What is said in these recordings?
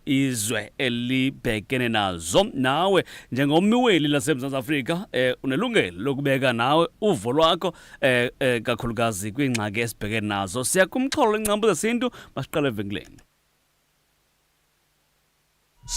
izwe elibhekene nazo. Nawe njengomweli laseMzantsi Afrika unelungelo lokubeka nawe uvo lwakho kakhulukazi kwiingxaki esibhekene nazo. Siya kumxholo ingcambu zesintu, masiqale evenkileni.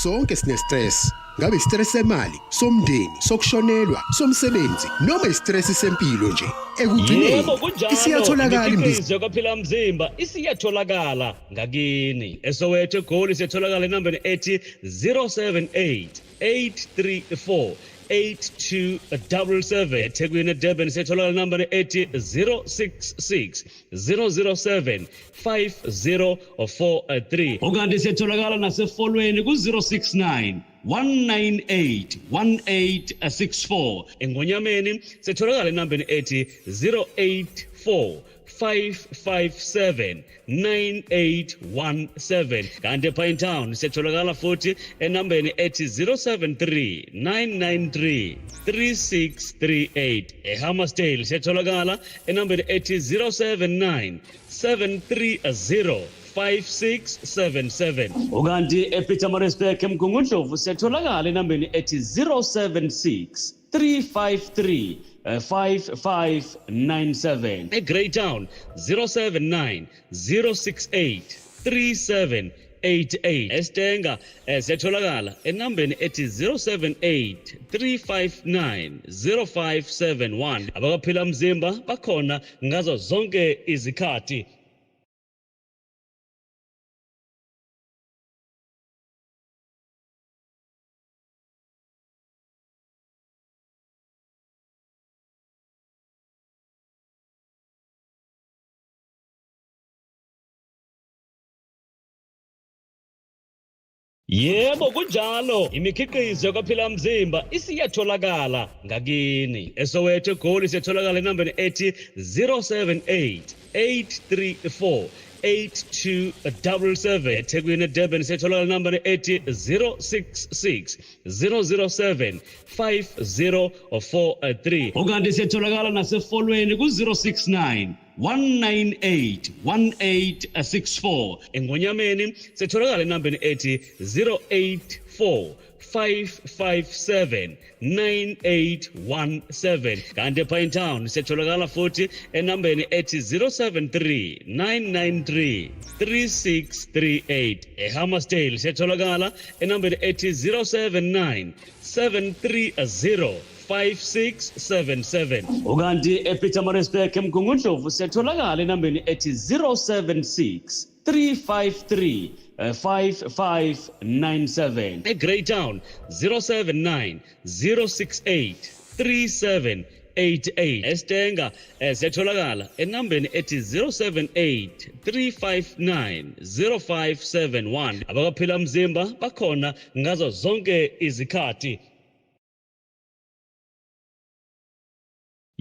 Sonke sine-stress. Ngabe i-stress semali, somndeni, sokushonelwa, somsebenzi, noma i-stress sempilo nje. Ekugcineni isiyatholakala imikhiqizo kaphila mzimba isiyatholakala ngakini. eSoweto eGoli siyatholakala enambeni ethi 078 834 8277. eThekwini eDurban siyatholakala enambeni ethi 066 007 5043. Ukanti siyatholakala nasefolweni ku-069 198 1864. eNgonyameni siyatholakala enambeni ethi 084 557 9817. kanti ePinetown siyatholakala futhi enambeni ethi 073 993 3638. eHammersdale siyatholakala enambeni ethi 079 730 5677. ukanti ePietermaritzburg eMgungundlovu siyatholakala enambeni ethi 076 353 5597. eGreytown 079 068 3788. eStenga siyatholakala enambeni ethi 078 359 0571. abakaphila mzimba bakhona ngazo zonke izikhathi. Yebo kunjalo, imikhiqizo kaphila mzimba isiyatholakala ngakini. eSoweto eGoli siyatholakala enambeni ethi 078 834 8277. eThekwini eDurban siyatholakala enambeni ethi 066 007 5043. ukanti siyatholakala nasefolweni ku-069 198 1864. eNgonyameni siyatholakala enambeni ethi 084 557 9817. kanti ePinetown siyatholakala futhi enambeni ethi 073 993 3638. eHammersdale siyatholakala enambeni ethi 079 730 5677. ukanti ePietermaritzburg eMgungundlovu siyatholakala enambeni ethi 076 353 5597. eGreytown 079 068 3788. eStenga siyatholakala enambeni ethi 078 359 0571. abakaphila mzimba bakhona ngazo zonke izikhathi.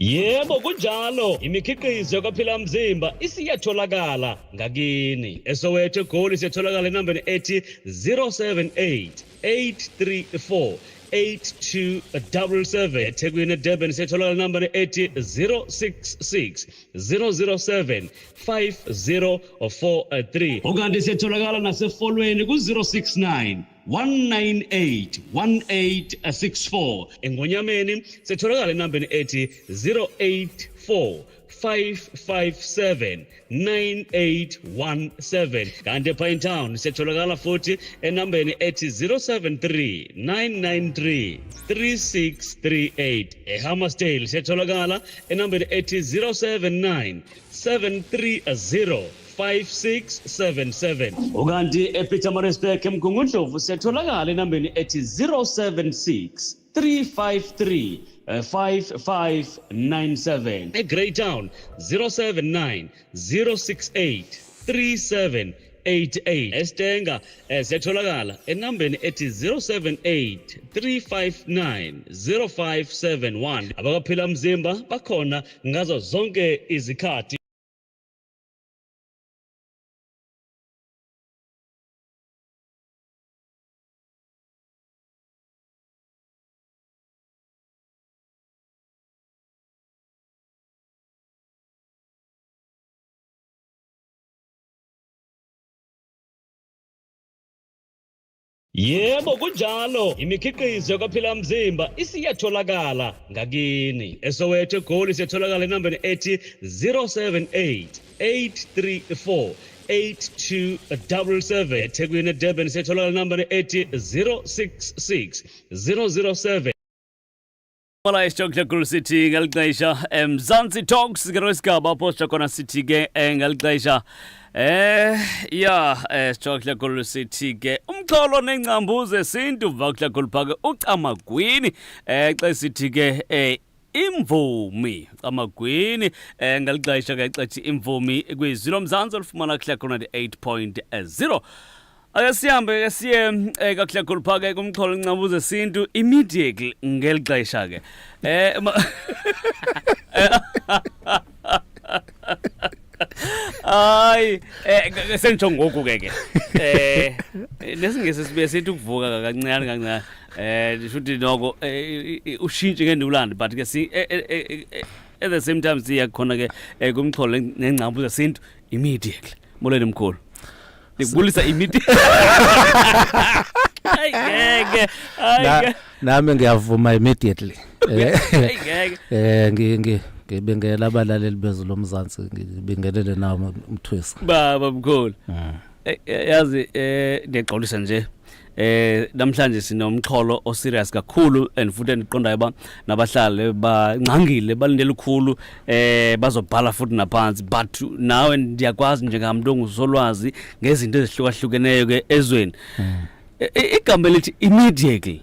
Yebo kunjalo, imikhiqizo kaphila mzimba isiyatholakala ngakini. eSoweto eGoli siyatholakala enambeni ethi 078 834 8277. eThekwini eDurban siyatholakala enambeni ethi 066 007 5043. ukanti siyatholakala nasefolweni ku-069 198 1864. eNgonyameni siyatholakala enambeni ethi 084 557 9817. kanti ePinetown siyatholakala futhi enambeni ethi 073 993 3638. eHammersdale siyatholakala enambeni ethi 079 730 5677. ukanti ePietermaritzburg eMgungundlovu siyatholakala enambeni ethi 076 353 5597. eGreytown 079 068 3788. eStenga siyatholakala enambeni ethi 078 359 0571. abakaphila mzimba bakhona ngazo zonke izikhathi. Yebo kunjalo, imikhiqizo yakwaphila mzimba isiyatholakala ngakini. eSoweto Gold isiyatholakala enambeni ethi 078-834-8277. eThekwini eDurban isiyatholakala enambeni ethi 066-007. Mala isitokhle Gold City ngalixesha Mzansi Talks ke resigaba posta khona sithi ke ngalixesha isitokhle Gold City ke umxholo nengcambuzo esintu vakla golphake uCamagwini xa sithi ke imvumi Camagwini ngalixesha ke xathi imvumi kuyizilo Mzansi olufumana kuhle khona 8.0. Ake sihambe siye kakuhle golphake kumxholo nengcambuzo esintu immediately ngelixesha ke Ay sentsho ngoku ke lesingese sibe sithi ukuvuka kancane shuthi noko ushintshe ngendulandi but ke si at the same time siya khona ke kumxholo nengcambuzo esintu immediately molweni mkhulu Ngibulisa immediately Ayike nami ngiyavuma immediately ngibengela abalaleli bezolo Mzansi ngibingelele nawo umthwesi baba mkhulu yazi ngiyaqolisa nje namhlanje sinomxholo o serious kakhulu and futhi endiqondayo nabahlali bangcangile balindele ukukhulu bazobhala futhi naphansi but nawe ndiyakwazi njengamuntu ongusolwazi ngezinto ezihlukahlukeneyo ke ezweni igama lithi immediately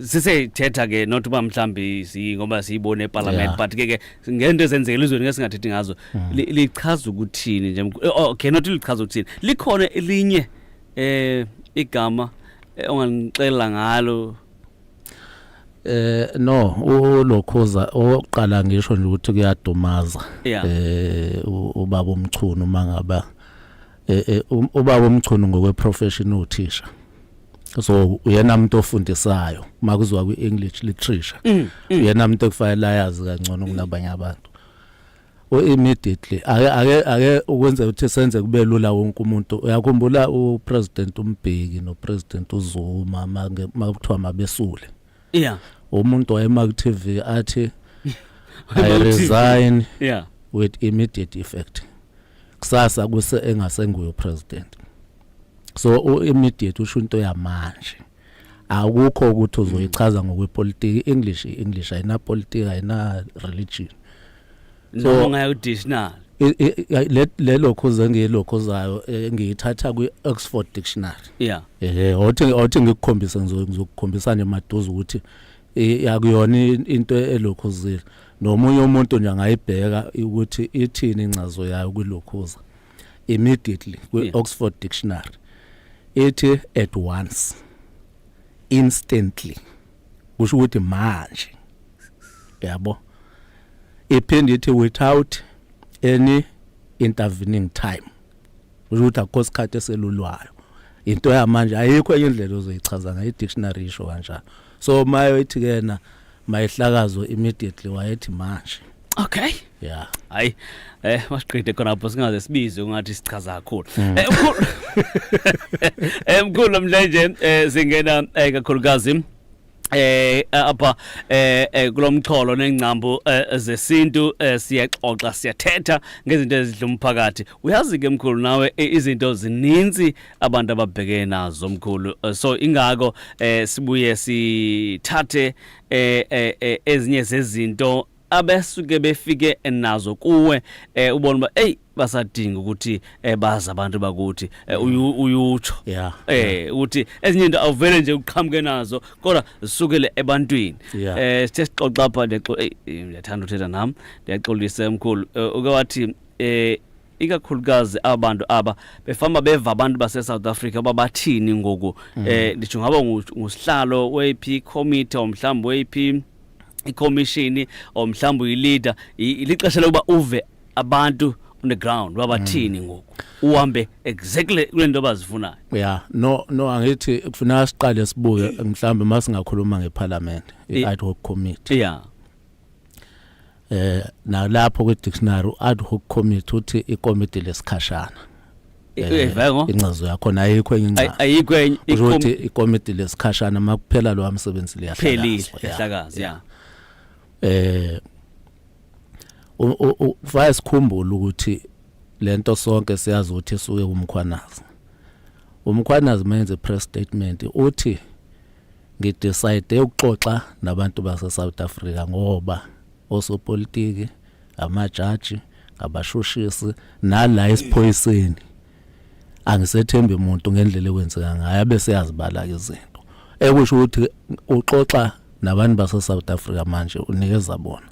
siseyithetha ke not uba mhlambi ngoba siyibone eParliament but ke ngento ezenzekile izweni ngesingathethi ngazo lichaza ukuthini nje okay not lichaza ukuthini likhona elinye igama onganixela ngalo no ulokhoza oqala ngisho nje ukuthi kuyadumaza ubaba umchunu mangaba ubaba umchunu ngokwe professional uthisha so uyena umuntu ofundisayo makuzwa kwi-English literature uyena umuntu okufanele ayazi kangcono kunabanye abantu immediately ake ukwenza ukuthi senze kube lula wonke umuntu uyakhumbula upresident uMbeki nopresident uZuma makuthiwa mabesule umuntu wayema ku-TV athi I resign with immediate effect kusasa kuse engasenguyo president so immediate usho into yamanje akukho ukuthi uzoyichaza ngokwepolitiki English ayina politics ayina religion so ngayo dictionary lelo khoza ngiyilokhozayo ngiyithatha kwi-Oxford Dictionary othi ngikukhombisa ngizokukhombisana emaduze ukuthi yakuyona into elokhozile nomunye umuntu nje angayibheka ukuthi ithini incazo yayo kwilokhoza immediately kwi-Oxford Dictionary ethi at once instantly kusho ukuthi manje yabo iphinde ithi without any intervening time ukuthi akho isikhathi eselulwayo into yamanje ayikho enye indlela ozoyichaza ngayo i-dictionary isho kanjalo so mayo ithi kena mayihlakazo immediately wayethi manje okay hayi masiqede khona lapho singaze sibize ungathi sichaza kakhulu mkhulu namhlanje singena kakhulukazi apha kulomxholo nengcambu zesintu siyaxoxa siyathetha ngezinto ezidla umphakathi uyazi ke mkhulu nawe izinto zininzi abantu ababhekene nazo mkhulu so ingako sibuye sithathe ezinye zezinto abesuke befike nazo kuwe ubona ba basadinga ukuthi baza abantu bakuthi uyutsho ukuthi ezinye into awuvele nje uqhamuke nazo kodwa zisukele ebantwini sithe sixoxa lapha ngiyathanda ukuthetha nami ndiyaxolisa mkhulu uke wathi ikakhulukazi abantu aba befama beva abantu base South Africa babathini ngoku ndisho ngaba ngusihlalo weP committee omhlamba weP iCommission omhlamba uyileader ilixesha lokuba uve abantu on the ground babathini ngoku uhambe exactly kulento abazifunayo no angithi kufuneka siqale sibuke mhlawumbe masingakhuluma ngeParliament i-ad hoc committee na lapho kwi-dictionary ad hoc committee uthi ikomiti lesikhashana incazo yakho ayikho enye ayikho enye ukuthi ikomiti lesikhashana makuphela lo umsebenzi liyahlakaza ufaya sikhumbula ukuthi lento sonke siyazi ukuthi isuke umkhwanazi menze press statement uthi ngidecide ukuxoxa nabantu base South Africa ngoba osopolitiki amajaji abashushisi nala isiphoyiseni angisethembi umuntu ngendlela ekwenzeka ngayo bese yazibala izinto ekusho ukuthi uxoxa nabantu base South Africa manje unikeza bona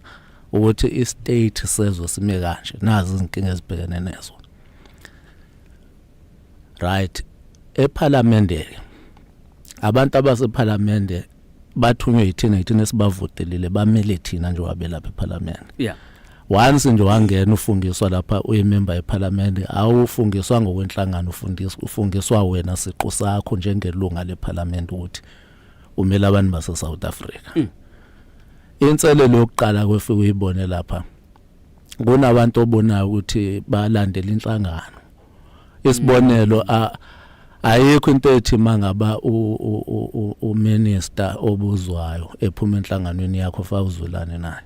ukuthi istate sezwe sime kanje nazi izinkinga ezibhekene nazo right eParliament abantu abaseParliament bathunywe yithina esibavutelile bamele thina nje wabelapha eParliament once nje wangena ufungiswa lapha uyimember eParliament awufungiswa ngokwenhlangano ufungiswa wena siqu sakho njengelunga leParliament ukuthi umela abantu base South Africa inselelo yokuqala kwefike uyibone lapha kunabantu obonayo ukuthi balandela inhlangano isibonelo ayikho into ethi mangaba uminister obuzwayo ephuma enhlanganweni yakho fawuzulane naye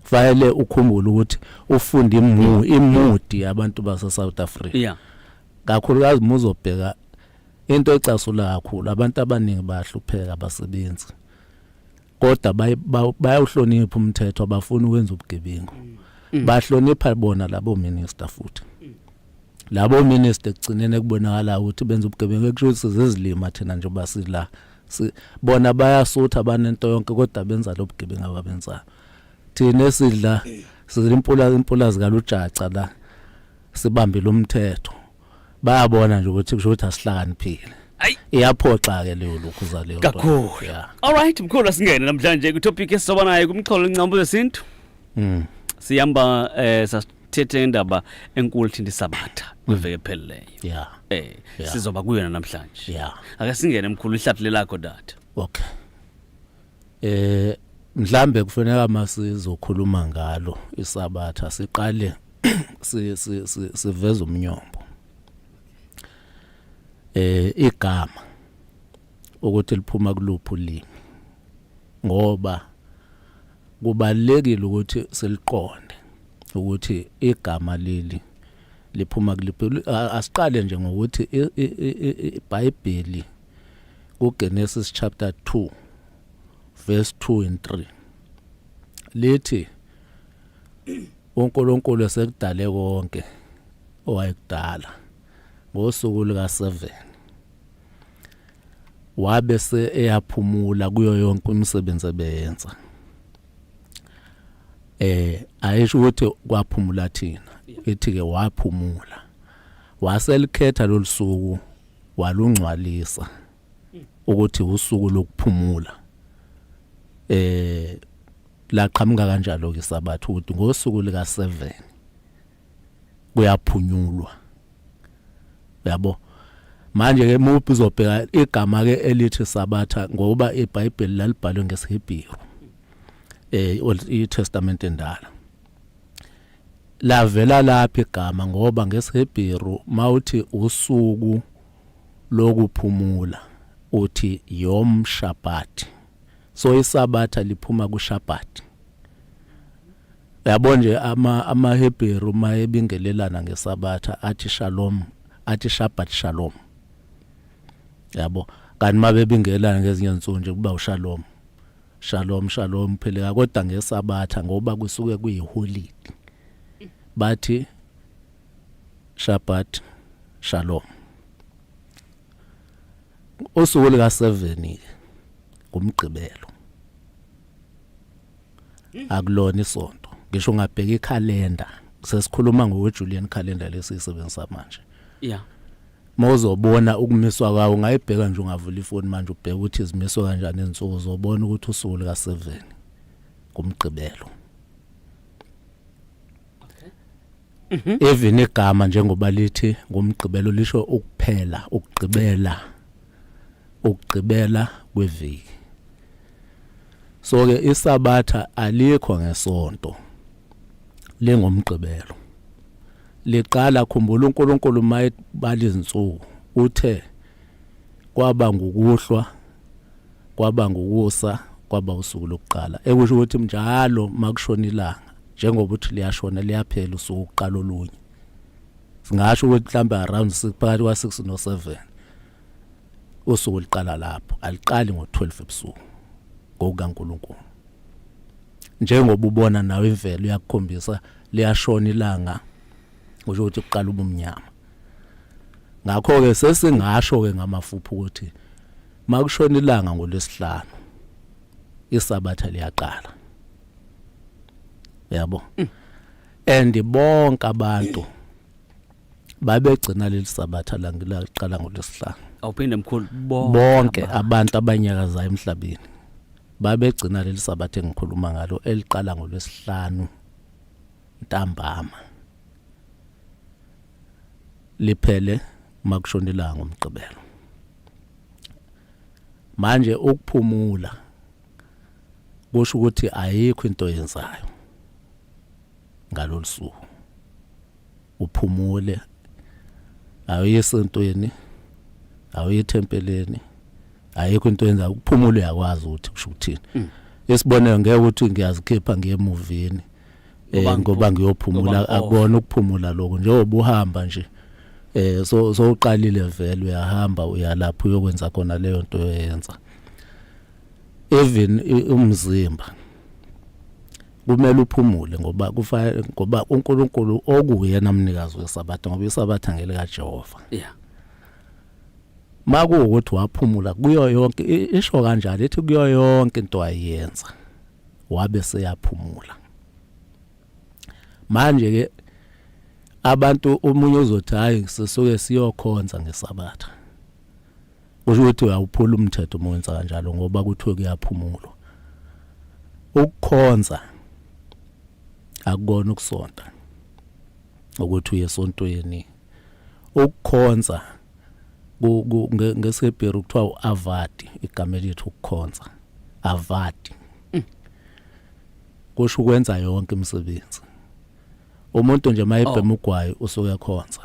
fanele ukhumbule ukuthi ufunda imudi yabantu base South Africa kakhulukazi muzobheka into ecasula kakhulu abantu abaningi bayahlupheka abasebenzi kodwa bayawuhlonipha umthetho abafuna ukwenza ubugebengu bahlonipha bona labo minister futhi labo minister kugcinene kubonakala ukuthi benza ubugebengu ekusho sizezilima thina nje basila bona bayasutha banento yonke kodwa benza lo bugebengu ababenzayo thina esidla impula zikalujaca la sibambile umthetho bayabona nje ukuthi kusho ukuthi asihlakaniphile iyaphoxa ke leyo lokhuza leyo kakhulu all right mkhulu asingene namhlanje ku topic esizoba nayo kumxholo incambu zesintu siyamba sasithethe indaba enkulu thina isabatha kweveke ephelileyo sizoba kuyona namhlanje ake singene mkhulu ihlathule lakho data okay mhlambe kufanele masizokhuluma ngalo isabatha siqale siveza umnyombo igama ukuthi liphuma kuluphi ulimi ngoba kubalekile ukuthi seliqonde ukuthi igama leli liphuma kuliphi asiqale nje ngokuthi iBhayibheli kuGenesis chapter 2 verse 2 and 3 lithi uNkulunkulu esekudale konke owayekudala ngosuku luka 7 wabe se eyaphumula kuyo yonke imisebenzi ebeyenza ayisho ukuthi kwaphumula thina ethi ke waphumula waselikhetha lolusuku walungcwalisa ukuthi usuku lokuphumula laqhamuka kanjalo ke sabathu ukuthi ngosuku lika 7 kuyaphunyulwa yabo manje ke muphi uzobheka igama ke elithi sabatha ngoba iBhayibheli lalibhalwe ngesiHebheru iTestament endala lavela lapha igama ngoba ngesiHebheru mawuthi usuku lokuphumula uthi Yom Shabbat so isabatha liphuma kuShabbat yabo nje amaHebheru mayebingelelana ngesabatha athi shalom athi Shabbat shalom yabo kanti mabebingelana ngezinye insuku nje kuba ushalom shalom shalom phela kodwa ngesabatha ngoba kusuke kuyiholiday bathi Shabbat shalom usuku lika 7 kumgqibelo akulona isonto ngisho ngabheka ikhalenda sesikhuluma ngokweJulian calendar lesisebenzisa manje mawuzobona ukumiswa kwawo ungayibheka nje ungavula ifoni manje ubheka ukuthi izimiswa kanjani izinsuku uzobona ukuthi usuku lika 7 kumgqibelo even igama njengoba lithi ngumgqibelo lisho ukuphela ukugqibela kweviki so ke isabatha alikho ngesonto lengomgqibelo liqala khumbula uNkulunkulu mayibala izinsuku uthe kwaba ngukuhlwa kwaba ngukusa kwaba usuku lokuqala ekusho ukuthi njalo makushona ilanga njengoba uthi liyashona liyaphela usuku uqala olunye singasho ukuthi mhlawumbe around 6 phakathi kwa6 no7 usuku liqala lapho aliqali ngo12 ebusuku ngokukaNkulunkulu njengoba ubona nawe imvelo iyakukhombisa liyashona ilanga kusho ukuthi uqala ubumnyama ngakho ke sesingasho ke ngamafuphi ukuthi makushona ilanga ngolwesihlanu isabatha liyaqala yabo and bonke abantu babegcina leli sabatha laqala ngolwesihlanu awuphinde mkhulu bonke abantu abanyakazayo emhlabeni babegcina leli sabatha engikhuluma ngalo eliqala ngolwesihlanu ntambama liphele makushona ilanga ngomgqibelo manje ukuphumula kusho ukuthi ayikho into yenzayo ngalolusuku uphumule awuyesentweni awuyethempeleni ayikho into yenzayo ukuphumula uyakwazi ukuthi kusho ukuthini esiboneke ngeke ukuthi ngiyazikhipha ngemovini ngoba ngiyophumula akubona ukuphumula lokho njengoba uhamba nje so uqalile vele uyahamba uyalapha uyokwenza khona leyo nto oyenza even umzimba kumele uphumule ngoba kufanele ngoba uNkulunkulu okuyena umnikazi wesabatha ngoba isabatha ngele kaJehova makuwukuthi waphumula kuyo yonke isho kanjalo ethi kuyo yonke into ayenza wabe seyaphumula manje ke abantu umunye uzothi hayi sisuke siyokhonza ngesabatha kusho ukuthi uyawuphula umthetho umenza kanjalo ngoba kuthiwe kuyaphumulwa ukukhonza akubona ukusonta ukuthi uyesontweni ukukhonza ngeShebheru kuthiwa avadi igama elithi ukukhonza avadi kusho ukwenza yonke imisebenzi umuntu nje mayibhema ugwayi usuke ekhonza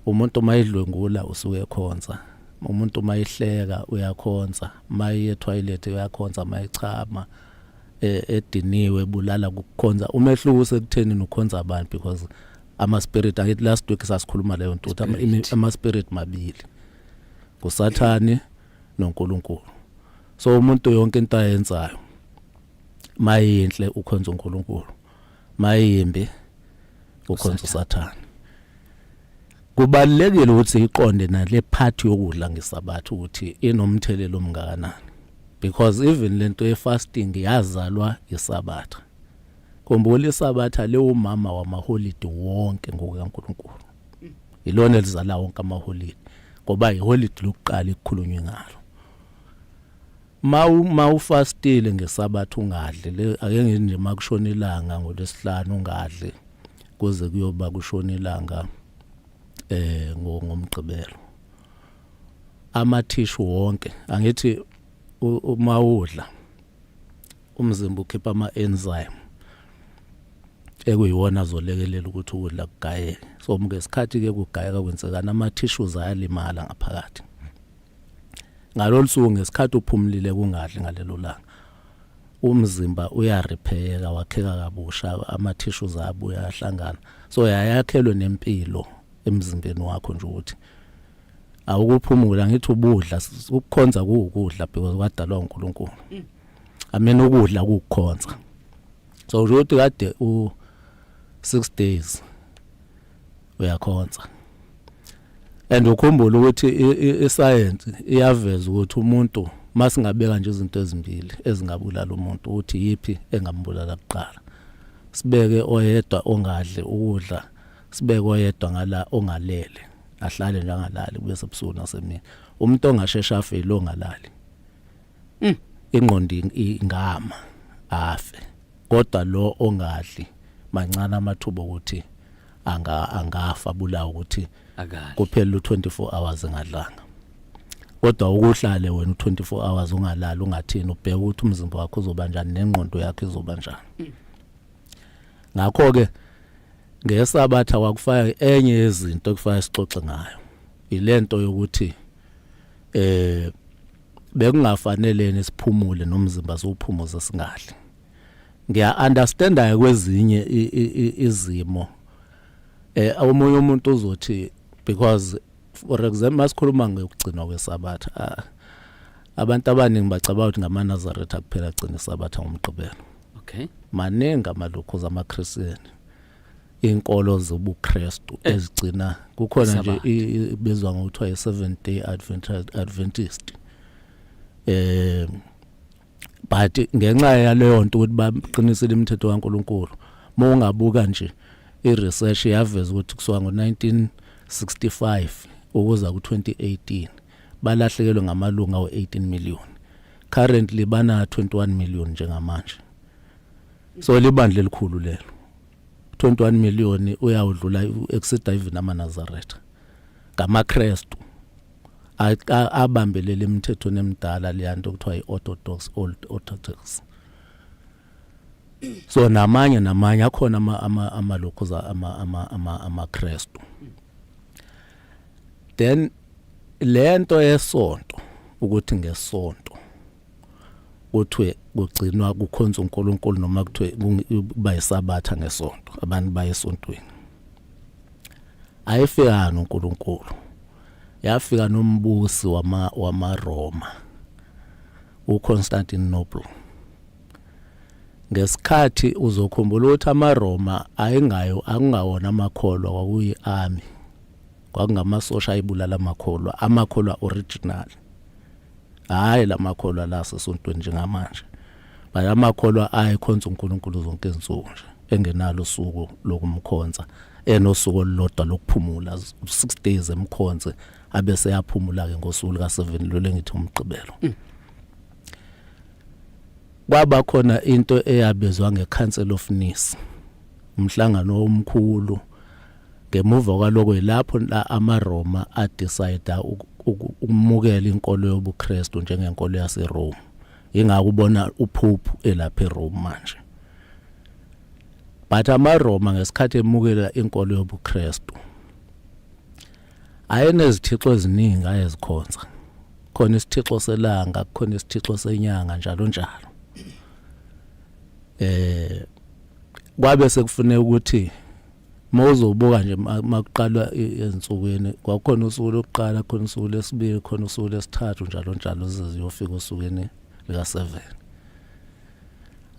umuntu mayidlwengula usuke ekhonza umuntu mayihleka uyakhonza maye toilet uyakhonza mayichama ediniwe bulala ukukhonza umehluko usekutheni ukhonza abantu because ama spirit angithi last week sasikhuluma leyo nto ama spirit mabili kuSathane noNkulunkulu so umuntu yonke into ayenzayo mayinhle ukhonza uNkulunkulu mayimbi ukhonza uSathane kubalekile ukuthi iqonde nale part yokudla ngesabatha ukuthi inomthelelo omngakanani because even lento ye-fasting yazalwa isabatha khumbula isabatha le umama wamaholiday wonke ngokukaNkulunkulu ilona elizala wonke amaholiday ngoba iholiday lokuqala ikukhulunywe ngalo mawufastile ngesabatha ungadle ake ngithi nje makushona ilanga ngolwesihlanu ungadle kuze kuyoba kushona ilanga ngomgqibelo amathishu wonke angithi uma udla umzimba ukhipha ama-enzyme ekuyiwona azolekelela ukuthi ukudla kugayeke so ngesikhathi ke kugayeka kwenzekana ama-tissues ayalimala ngaphakathi ngalolu suku ngesikhathi uphumulile kungadli ngalelo langa umzimba uyarepair wakheka kabusha ama-tissues abuya ayahlangana so yayakhelwe nempilo emzimbeni wakho nje ukuthi awukuphumula ngithi ubudla ukukhonza kuwukudla because kwadalwa uNkulunkulu amena ukudla kukukhonza so ukuthi kade u6 days uyakhonza and ukhumbula ukuthi iscience iyaveza ukuthi umuntu masingabeka nje izinto ezimbili ezingabulala umuntu ukuthi yipi engambulala kuqala sibeke oyedwa ongadle ukudla sibeke oyedwa ngala ongalele ahlale njengalali bese ebusuku nasemini umuntu ongashesha afe lo ngalali ingqondo ingama afe kodwa lo ongadli mancane amathuba ukuthi angafa bulawa ukuthi kuphela u24 hours engadlanga kodwa ukuhlale wena u24 hours ungalali ungathini ubheka ukuthi umzimba wakho uzoba njani nengqondo yakho izoba njani ngakho ke ngesabatha wakufaka enye yezinto ekufanele sixoxe ngayo ilento yokuthi bekungafanele siphumule nomzimba sophumuza singadli. Ngiya understanda kwezinye izimo omunye umuntu uzothi because for example masikhuluma ngokugcinwa kwesabatha abantu abaningi bacabanga ukuthi ngamaNazaretha kuphela agcina isabatha ngomgqibelo. Okay. Maningi amalokhozi amaChristian inkolo zobuKristu ezigcina kukhona nje ibizwa ngokuthiwa i-7 Day Adventist. But ngenxa yaleyo nto ukuthi baqinisile imithetho kaNkuluNkulu mongabuka nje iresearch yaveza ukuthi kusuka ngo1965 ukuza ku2018 balahlekelwe ngamalunga o18 million. Currently bana 21 million njengamanje. So libandla elikhulu lelo. 21 million uyawudlula exceed even amaNazaretha. NgamaKristu abambelele imithetho nemidala leyanto kuthiwa iOrthodox Old Orthodox. So namanye akhona amalokhoza amaKristu. Then lento yesonto ukuthi ngesonto kuthiwe kugcinwa kukhonza uNkulunkulu noma kuthiwe bayisabatha ngesonto abantu bayesontweni. Ayifika uNkulunkulu. Yafika nombusi wamaRoma uConstantinople. Ngesikhathi uzokhumbula ukuthi amaRoma akungawona amakholwa kwakuyi-army. Kwakungamasosha ayibulala amakholwa original. Hayi lamakholwa la sesontweni njengamanje. Bayamakholwa ayikhonza uNkulunkulu zonke izinsuku nje engenalo usuku lokumkhonza enosuku olulodwa lokuphumula 6 days emkhonze abese yaphumula ke ngosuku lika7 lo lengithi umgqibelo. Kwaba khona into eyabizwa ngeCouncil of Nice. Umhlangano omkhulu ngemuva kwaloko lapho la amaRoma adecide ukumukela inkolo yobuKristu njengenkolo yaseRome. Ingakubona uPope elapha eRome manje. But amaRoma ngesikhathi emukela inkolo yobuKristu ayenezithixo eziningi ayezikhonza. Khona isithixo selanga, khona isithixo senyanga njalo njalo. Kwabe sekufanele ukuthi mawuzobuka nje makuqalwa ezinsukwini kwakhona usuku lokuqala, khona usuku lesibili, khona usuku lesithathu njalo njalo ziyofika usukwini lika7.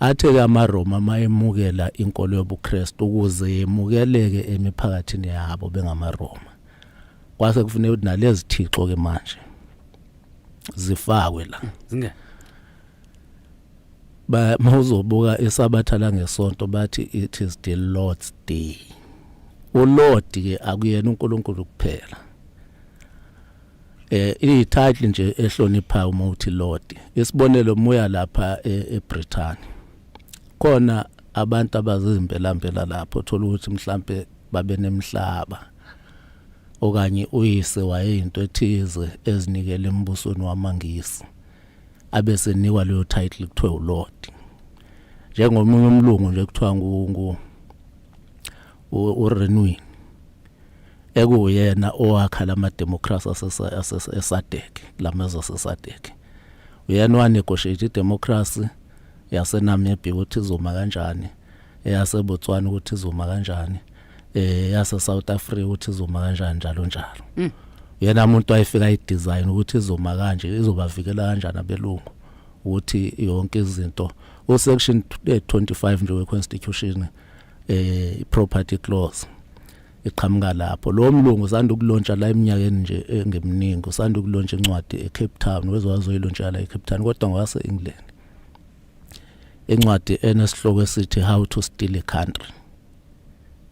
Athe amaRoma mayemukela inkolo yobuKristu ukuze yemukeleke emiphakathini yabo bengamaRoma. Kwase kufanele ukuthi nalezi thixo ke manje zifakwe la. Zinge mawuzobuka isabatha la ngesonto bathi it is the Lord's day. uLord ke akuyena uNkulunkulu kuphela. Ititle nje ehlonipha uma uthi Lord. Isibonelo moya lapha eBrithani. Khona abantu abazimpela lapho thola ukuthi mhlambe babe nemhlaba okanye uyise wayeinto ethize ezinikele embusweni wamangisi. Abese nikwa leyo title kuthiwa uLord. Njengomunye umlungu nje kuthiwa uRenwin ekuyena owakhala amademocracy aseSADC lamazwe aseSADC. Uyena wanegotiate idemocracy yaseNamibia ukuthi izoma kanjani, eyaseBotswana ukuthi izoma kanjani, yaseSouth Africa ukuthi izoma kanjani njalo njalo. Uyena umuntu wayefika idesign ukuthi izoma kanje izobavikela kanjani abelungu ukuthi yonke izinto section 25 nje weConstitution property clause iqhamuka lapho. Lo mlungu usanda ukulontsha la eminyakeni nje engeminingi, usanda ukulontsha incwadi eCape Town, wezowazoyilontsha la eCape Town kodwa ngwase England. Incwadi enesihloko esithi How to Steal a Country.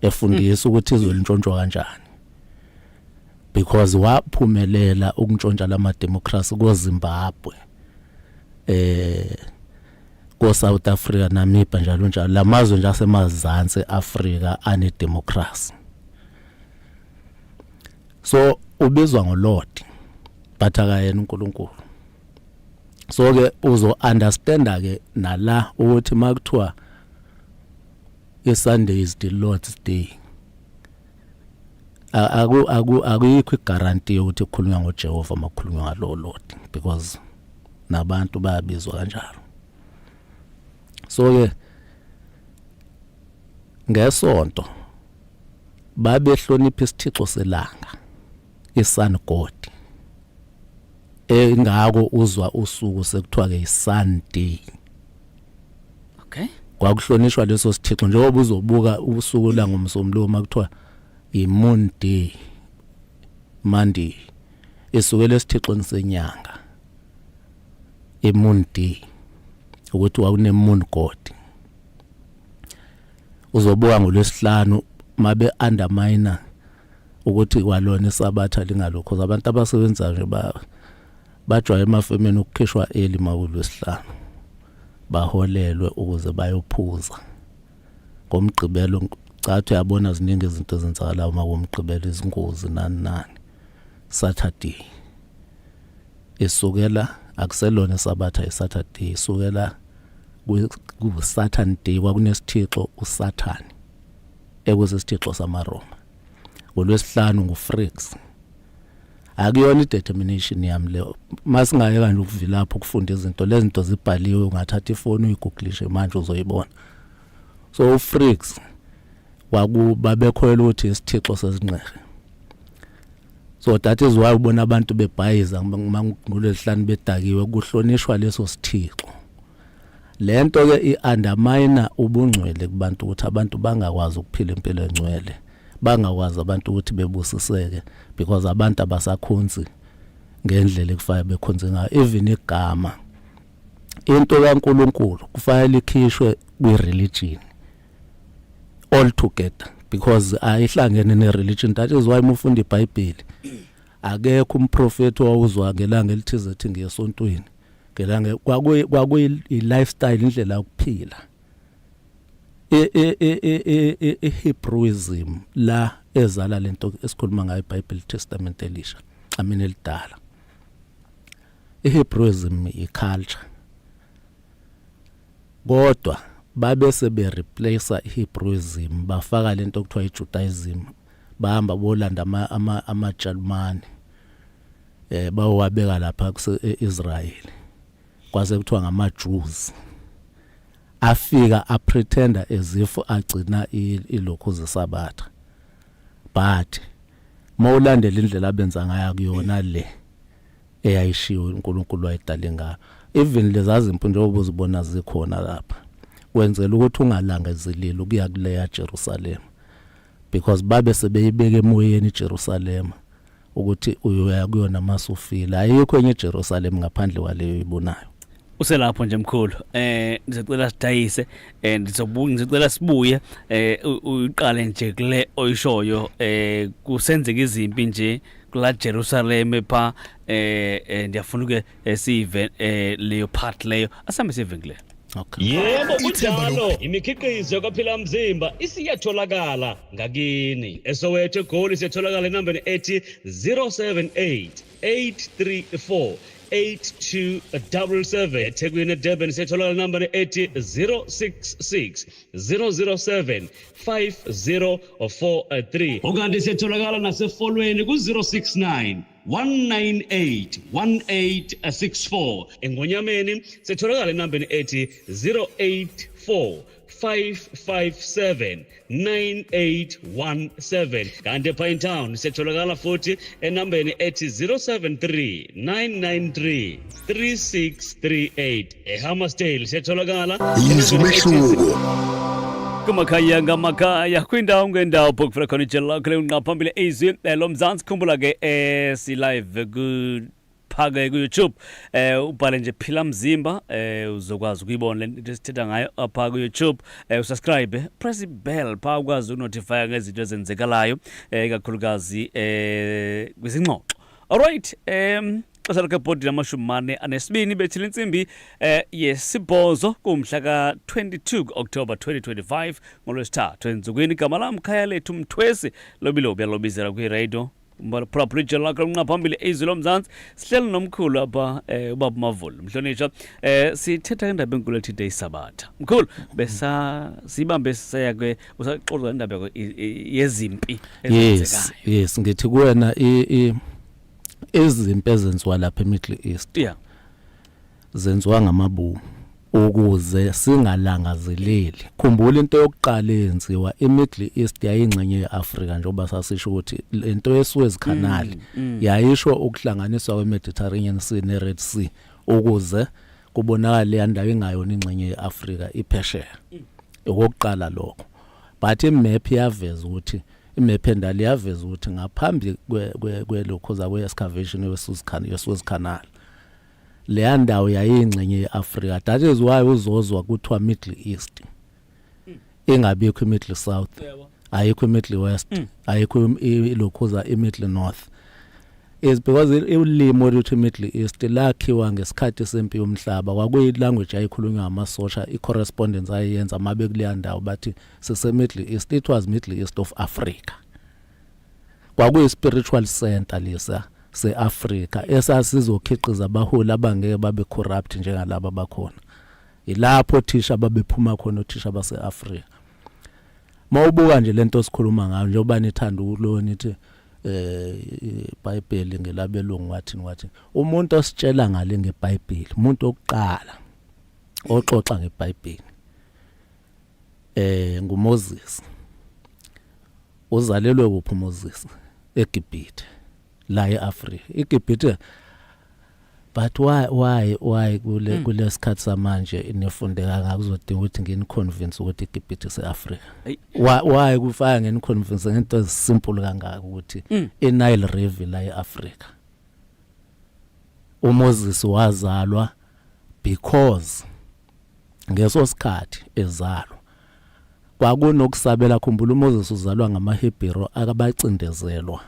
Efundisa ukuthi izoluntshontshwa kanjani. Because waphumelela ukuntshontsha lama democracy koZimbabwe. Ko South Africa, Namibia njalo njalo. Lamazwe nje asemazantsi eAfrika ane democracy. So ubizwa ngoLord but akayena uNkulunkulu. So ke uzo understand ke nala ukuthi makuthiwa iSunday is the Lord's day. akuyikho igaranti ukuthi ukukhulunywa ngoJehova makukhulunywa ngalo Lord because nabantu bayabizwa kanjalo. So ke ngesonto babehlonipha isithixo selanga, isun god. Engako uzwa usuku sekuthiwa ke isun day. Okay. Kwakuhlonishwa leso sithixo njengoba uzobuka usuku la ngomsombuluko makuthiwa i-moon day, Monday, esukela esithixweni senyanga, i-moon day, ukuthi wawune moon god. Uzobuka ngolwesihlanu mabe undermine ukuthi kwalona isabatha lingalokho. Abantu abasebenza nje bajwa emafemeni ukukhishwa early mawulwesihlanu, baholelwe ukuze bayophuza. Ngomgqibelo cathi yabona ziningi izinto ezenzakalayo makumgqibelo, izingozi nani. Saturday isukela akuselona isabatha iSaturday, isukela ku Saturn day kwakunesithixo uSaturn ekusisithixo samaRoma. Ngolwesihlanu nguFrix. Akuyona idetermination yami leyo. Masingayeka nje ukuvila lapho ukufunda izinto lezi zinto zibhaliwe, ungathatha ifoni uyigoogle manje uzoyibona. So uFrix babekhoyela ukuthi isithixo sezinqere. So that is why ubona abantu bebhayiza ngolwesihlanu bedakiwe kuhlonishwa leso sithixo. Lento ke iundermine ubungcwele kubantu ukuthi abantu bangakwazi ukuphila impilo engcwele, bangakwazi abantu ukuthi bebusiseke because abantu abasakhonzi ngendlela ekufanele bekhonze ngayo. Even igama into kaNkulunkulu kufanele ikhishwe kwi-religion all together because ayihlangene ne-religion. That is why mufunda iBhayibheli akekho umprofeti owawuzwa ngelanga elithize ethi ngesontweni, ngelanga kwakuyi-lifestyle, indlela yokuphila. Hebrewism la ezala lento esikhuluma ngayo iBhayibheli Testament elisha, elidala. Hebrewism iculture. Kodwa babese bereplace iHebrewism bafaka lento okuthiwa iJudaism, bahamba bolanda amaJalimani bawabeka lapha kuseIsrael, kwase kuthiwa ngamaJews. Afika apretenda as if agcina ilokho zesabatha, but mawulandela indlela abenza ngayo kuyona le eyayishiwo uNkulunkulu wayidale ngayo. Even lezazimpo njengoba uzibona zikhona lapha wenzela ukuthi ungalangazeleli ukuya kuleya Jerusalem because babe sebeyibeke emoyeni iJerusalem ukuthi uyoya kuyona masufila. Ayikho enye iJerusalem ngaphandle kwaleyo ibonayo. Uselapho nje mkhulu, ngizocela sidayise, ngizocela sibuye uqale nje kule oyishoyo, kusenzeka izimpi nje kula Jerusalem pha, ndiyafuna ke sive leyo part leyo, asambe sive kule. Okay. Yebo kunjalo, imikhiqizo kaphila mzimba isiyatholakala ngakini. eSoweto eGoli siyatholakala enambeni ethi 078 834 8277. eThekwini eDurban siyatholakala enambeni ethi 066 007 5043. Ukanti siyatholakala nasefolweni ku 069 198 1864. eNgonyameni siyatholakala enambeni ethi 084 557 9817. kanti ePinetown siyatholakala futhi enambeni ethi 073 993 3638. eHammersdale siyatholakala izumehluko kumakhaya ngamakhaya kwindawo ngendawo phokufuna khona ijelo lakho leunqaphambili izwi loMzansi. Khumbula ke si-live phake ku-YouTube, ubhale nje Phila Mzimba, uzokwazi ukuyibona lento esithetha ngayo apha ku-YouTube. Usubscribe, press i-bell pha ukwazi ukunotifya ngezinto ezenzekalayo, kakhulukazi kwizingxoxo. Alright, xesha lakhe bhodi lamashumi bethile insimbi yesibhozo kumhla ka-22 October 2025 ngolwesithathu enzukwini. Igama lam Khaya Lethu Mthwesi, lobilobi alobizela kwi-radio umbala prop region lakho nqaphambili ezilo mzansi sihleli nomkhulu apha ubaba Mavulu mhlonishwa sithetha indaba enkulu ethi day sabatha mkhulu besa sibambe saya ke usaxoxa indaba yezimpi ezenzekayo yes ngithi kuwena izimpi ezenziwa lapha eMiddle East zenziwa ngamabomu ukuze singalangazeleli. Khumbula into yokuqala yenziwa eMiddle East yayingxenye yeAfrika njengoba sasisho ukuthi lento yeSuez Canal yayisho ukuhlanganiswa kweMediterranean Sea neRed Sea ukuze kubonakala yandawo ingayona ingxenye yeAfrika iphesheya. Okokuqala lokho. But imap yaveza ukuthi imap endala yaveza ukuthi ngaphambi kwelokhoza kwe-excavation yeSuez Canal le ndawo yayingxenye yeAfrika. That is why uzozwa kuthiwa Middle East ingabikho iMiddle South, ayikho iMiddle West, ayikho ilokhoza iMiddle North. Is because ulimo lwethu Middle East lakhiwa ngesikhathi sempi yomhlaba kwakuyi language ayikhulunywa amasosha i-correspondence ayenza mabe kuleya ndawo bathi sise Middle East. It was Middle East of Africa. Kwakuyi spiritual center lesa se-Africa esasizokhiqiza abaholi abangeke babe corrupt njengalabo abakhona. Ilapho thisha babephuma khona othisha base-Africa. Mawubuka nje lento sikhuluma ngayo njengoba nithanda ukulo nithi iBhayibheli ngelabelungu wathi umuntu ositshela ngale ngeBhayibheli umuntu okuqala oxoxa ngeBhayibheli nguMoses. Uzalelwe kuphi uMoses? eGibhithe la eAfrika. eGibhithe but why kule sikhathi samanje inefundeka ngakuzodinga ukuthi nginiconvince ukuthi eGibhithe seAfrika. Why kufaka nginiconvince ngento esimple kangaka ukuthi iNile River la eAfrika. uMoses wazalwa because ngeso sikhathi ezalwa kwakunokusabela. Khumbula uMoses uzalwa ngamaHebheru akabacindezelwa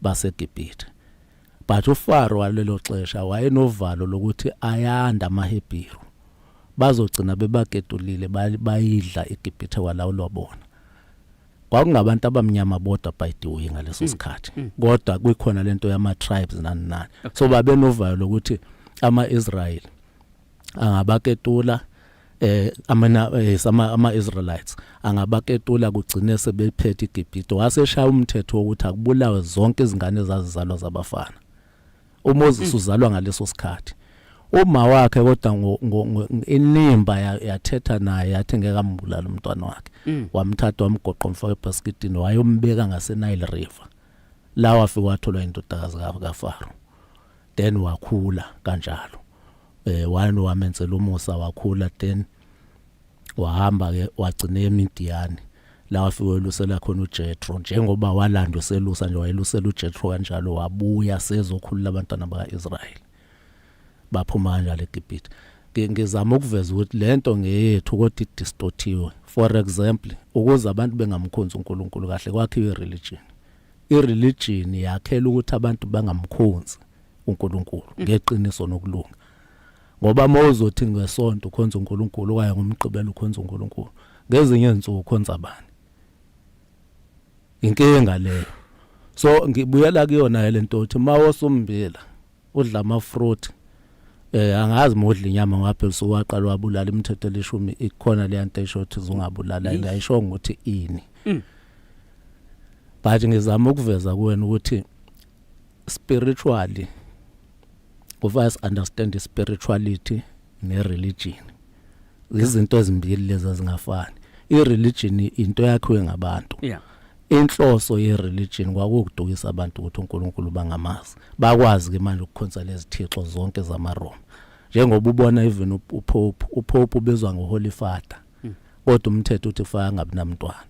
baseGibhithe. But uFaro walelo xesha wayenovalo lokuthi ayanda amaHebheru bazogcina bebaketulile bayidla eGibhithe walawulwa bona. Kwakungabantu abamnyama bodwa by the way ngaleso sikhathi. Kodwa kuyikhona lento yama tribes nani. So babenovalo lokuthi ama-Israel angabaketula ama-Israelites angabaketula kugcine sebephethe iGibhithe. Waseshaya umthetho wokuthi akubulawe zonke izingane ezazizalwa zabafana. uMoses uzalwa ngaleso sikhathi. Uma wakhe kodwa inimba yathetha naye yathi ngeke ambulala umntwana wakhe. Wamthatha wamgoqa umfaka ebasketini wayombeka ngaseNile River. La wafika wathola indodakazi kaFaro. Then wakhula kanjalo. Wani wamenzela umusa wakhula then wahamba ke wagcina eMidian. La wafika elusela khona uJethro njengoba walandwa selusa nje wayelusela uJethro kanjalo wabuya sezokhulula abantwana bakaIsrael. Baphuma kanjalo eGibhithe. Ngizama ukuveza ukuthi lento ngeyethu kodwa idistortiwe. For example, ukuze abantu bengamkhonzi uNkulunkulu kahle kwakhiwe ireligion. Ireligion yakhela ukuthi abantu bangamkhonzi uNkulunkulu ngeqiniso nokulunga. Ngoba mawuzothi ngesonto ukhonza uNkulunkulu kwaye ngomgqibelo ukhonza uNkulunkulu. Ngezinye izinsuku ukhonza bani? Inkinga leyo. So ngibuyela kuyona lento ukuthi mawosumbila udla ama-fruit angazi modla inyama ngaphela suwaqala wabulala imithetho leshumi ikhona le nto esho ukuthi uzungabulala ngayisho ukuthi ini. But ngizama ukuveza kuwena ukuthi spiritually kufanele understand spirituality ne-religion. Izinto ezimbili lezi zingafani. I-religion into yakhiwe ngabantu. Inhloso ye-religion kwakudukisa abantu ukuthi uNkulunkulu bangamazi. Bakwazi ke manje ukukhonza lezi thixo zonke zamaRoma. Njengoba ubona even uPope ubizwa ngoHoly Father. Kodwa umthetho uthi faka ngabi namntwana.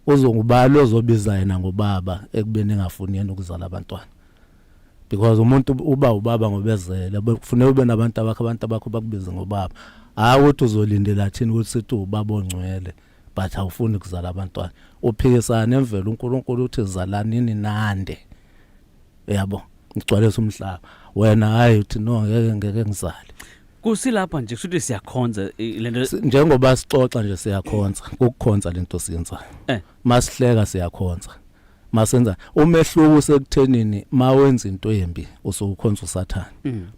Uzongubalo ozobiza yena ngobaba ekubeni engafuni yena ukuzala abantwana. Because umuntu ubaba ngobezele kufanele ube nabantu abakho bakubiza ngobaba. Ukuthi uzolindela thini ukuthi sithi ubaba ongcwele but awufuni ukuzala abantwana. Uphikisana nemvelo uNkulunkulu uthi zalanini nande. Yabo ngigcwalisa umhlaba. Wena hayi uthi no ngeke ngizale. Kusilapha nje kusho ukuthi siyakhonza lento njengoba sixoxa nje siyakhonza. Ukukhonza lento siyenzayo. Masihleka siyakhonza. masenza umehluko sekuthenini mawenza into embi usukhonza uSathane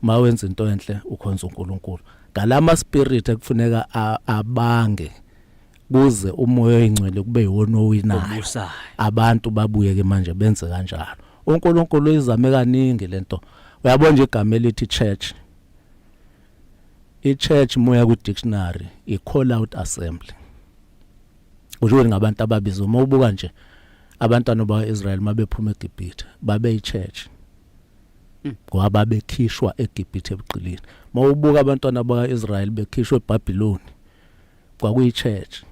mawenza into enhle ukhonza uNkulunkulu ngalama spirit ekufuneka abange kuze umoya oyingcwele kube yiwona owinayo abantu babuye ke manje benze kanjalo uNkulunkulu izame kaningi lento uyabona nje igama elithi church i-church moya ku dictionary i call out assembly ujweni ngabantu ababizwa uma ubuka nje abantwana bakwaIsrael mabephuma eGibhithe babe i-church ngoba babekhishwa eGibhithe ebuqilini mawubuka abantwana bakwaIsrael bekhishwa eBhabhiloni kwakuyi-church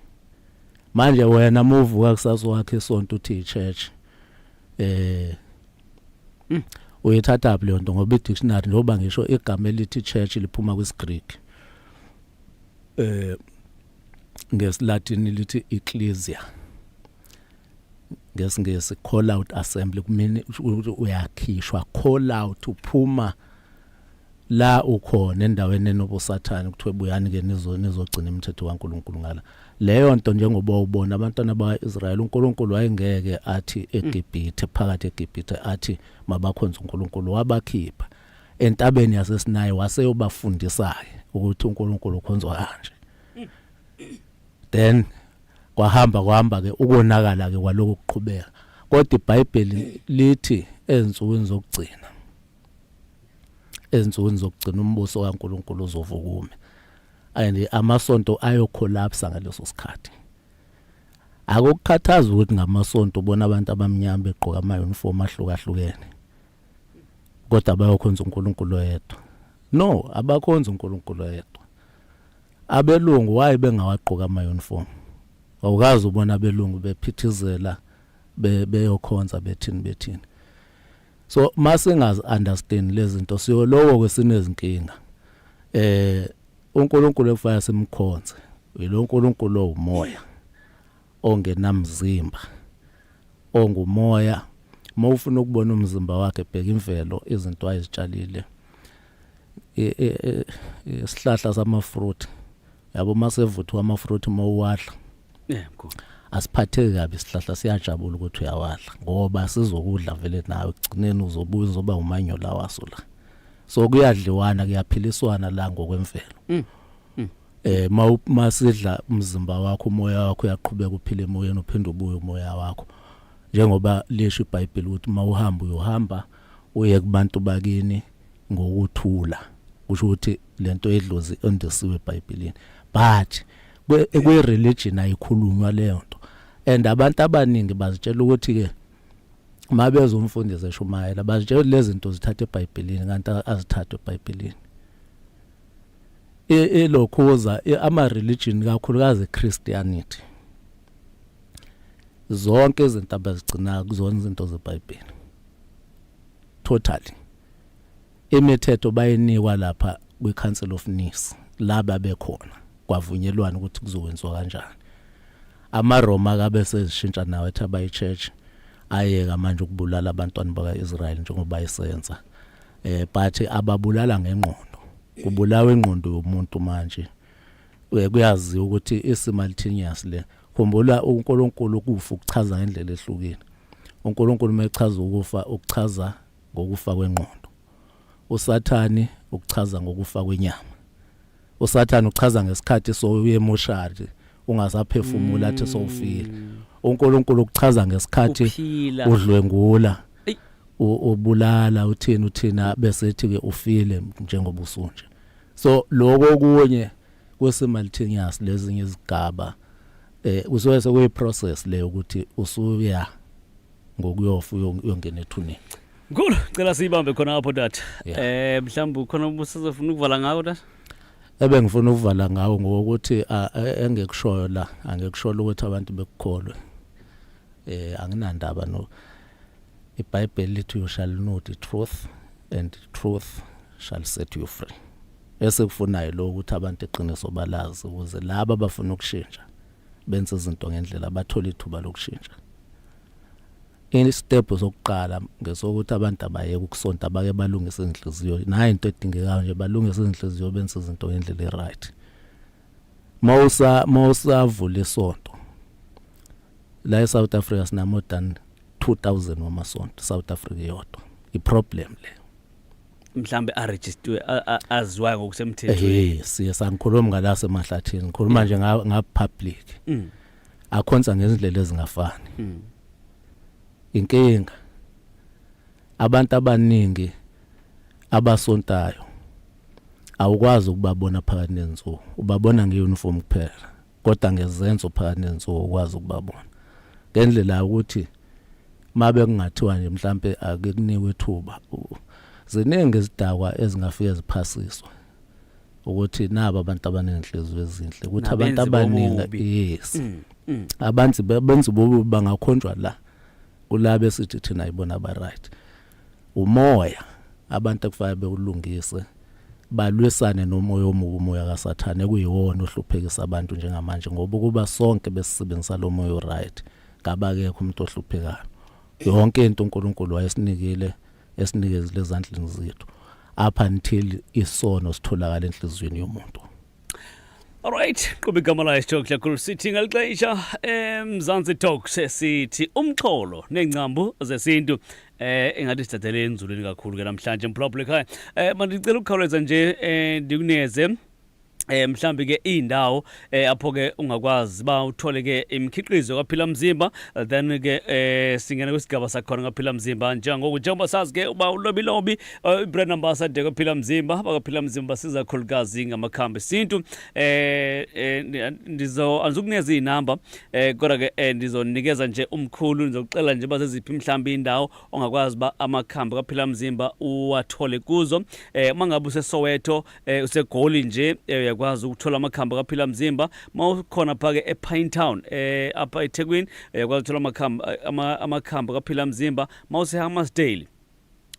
manje wena muvuka kusaso wakhe isonto uthi i-church uyithatha phi lonto ngoba i-dictionary njengoba ngisho igama elithi church liphuma kwisiGreek ngesiLatin lithi ecclesia ngesingesi call out assembly kumini uyakhishwa call out uphuma la ukhona endaweni enobusathane kuthiwe buyani ke nizogcina imithetho kaNkuluNkulu ngala leyo nto njengoba ubona abantwana bakwaIsrael uNkulunkulu wayengeke athi eGibhithe phakathi eGibhithe athi mabakhonza uNkulunkulu wabakhipha entabeni yaseSinayi waseyobafundisa ukuthi uNkulunkulu ukhonzwa kanje then kwahamba ke ukonakala ke kwaloko kuqhubeka kodwa iBhayibheli lithi ensukwini zokugcina umbuso kaNkulunkulu uzovukume and amasonto ayocollapse ngaleso sikhathi akukhathaza ukuthi ngamasonto ubona abantu abamnyama begqoka ama uniform ahlukahlukene kodwa bayokhonza uNkulunkulu yedwa no abakhonza uNkulunkulu yedwa abelungu waye bengawagqoka ama uniform awukazi ubona abelungu bephithizela beyokhonza bethini so masingazi understand lezi zinto siyo lowo kwesinezinkinga uNkulunkulu efaya simkhonze yilo uNkulunkulu umoya ongenamzimba ongumoya mawufuna ukubona umzimba wakhe bheka imvelo izinto ayizitshalile isihlahla samafruit yabo masevuthwa amafruit mawuwadla asiphatheke kabi isihlahla siyajabula ukuthi uyawadla ngoba sizokudla vele nawe egcineni uzobuya uzoba umanyola waso la so kuyadliwana kuyaphiliswana la ngokwemvelo masidla umzimba wakho umoya wakho uyaqhubeka uphile emoyeni uphinde ubuye umoya wakho njengoba lesho iBhayibheli ukuthi mawuhamba uyohamba uye kubantu bakini ngokuthula kusho ukuthi lento edlozi ondisiwe eBhayibhelini but kwe religion ayikhulunywa leyo nto and abantu abaningi bazitshela ukuthi ke mabezo umfundisi eshumayela bazitshela lezi zinto zithathe eBhayibhelini kanti azithathe eBhayibhelini elokhuza ama religion kakhulukazi Christianity zonke izinto abazigcina kuzona izinto zeBhayibheli totally imithetho bayinikwa lapha kwiCouncil of Nice laba bekhona kwavunyelwana ukuthi kuzokwenziwa kanjani amaRoma kabe sezishintsha nawe ethi abayichurch ayeka manje ukubulala abantwana bakaIsrael njengoba bayisenza but ababulala ngengqondo kubulawa ingqondo yomuntu manje kuyazi ukuthi isimultaneous le khumbula uNkulunkulu ukufa ukuchaza ngendlela ehlukile uNkulunkulu mechaza ukufa ukuchaza ngokufa kwengqondo uSathani ukuchaza ngokufa kwenyama uSathani uchaza ngesikhathi soye emoshari ungasaphefumula athi sowufile uNkulunkulu ukuchaza ngesikhathi udlwengula ubulala uthina bese ethi ke ufile njengoba usunje so lokho kunye kwesimultaneous lezinye izigaba usoyese kwe process le ukuthi usuya ngokuyofa uyongena ethuneni Ngolo cela sibambe khona apho dad mhlawumbe khona ubusizofuna ukuvala ngawo dad ngifuna ukuvala ngawo ngokuthi engekushoyo la angekushoyo ukuthi abantu bekukholwe anginandaba no iBhayibheli lithi you shall know the truth and the truth shall set you free esekufunayo lo ukuthi abantu eqiniso balazi ukuze laba abafuna ukushintsha benze izinto ngendlela bathola ithuba lokushintsha step sokuqala ngesokuthi abantu abayeke ukusonta bake balungise inhliziyo nayo into edingekayo nje balungise inhliziyo benze izinto ngendlela eright mawusa vula isonto la eSouth Africa sina more than 2,000 wamasonto South Africa yodwa iproblem le mhlambe aregister azwayo ngokusemthethweni siya sangikhuluma ngala semahlathini ngikhuluma nje ngapublic akhonza ngezindlela ezingafani inkinga abantu abaningi abasontayo awukwazi ukubabona phakathi nenzuko ubabona ngeuniform kuphela kodwa ngezenzo phakathi nenzuko ukwazi ukubabona ngendlela ukuthi mabe kungathiwa nje mhlambe ake kuniwe ithuba ziningi izidakwa ezingafike ziphasiswe ukuthi naba abantu abanenhliziyo ezinhle ukuthi abantu abaningi abantu benza bobu bangakhonjwa la kulabe sithi thina ibona ba right umoya abantu akufanele beulungise balwisane nomoya omubi umoya kaSathane kuyiwona ohluphekisa abantu njengamanje ngoba kuba sonke besisebenzisa lo moya right ngabakekho umuntu ohluphekayo yonke into uNkulunkulu wayesinikile esinikezile ezandleni zethu up until isono sitholakala enhliziyweni yomuntu. Alright, kuba igama la isithoku lakhulu sithi ngalixesha Mzansi Talks sithi umxholo nencambu zesintu engathi sithathele enzulweni kakhulu ke namhlanje mphulaphula ekhaya mandicela ukukhawuleza nje ndikuneze mhlambi ke indawo apho ke ungakwazi ba uthole ke imikhiqizo kaPhila Mzimba then ke singena kwesigaba sakhona kaPhila Mzimba njengoba sazi ke uba ulobilobi brand ambassador kaPhila Mzimba bakaPhila Mzimba siza khulukazi ngamakhambi esintu ndizokunikeza inamba kodwa ke ndizonikeza nje umkhulu ngizokucela nje bazeziphi mhlambi indawo ongakwazi ba amakhambi kaPhila Mzimba uwathole kuzo mangabe useSoweto useGoli nje uyakwazi ukuthola amakhambi kaPhila Mzimba mawukhona phake ePine Town apha eThekwini uyakwazi ukuthola amakhambi kaPhila Mzimba mawuseHammersdale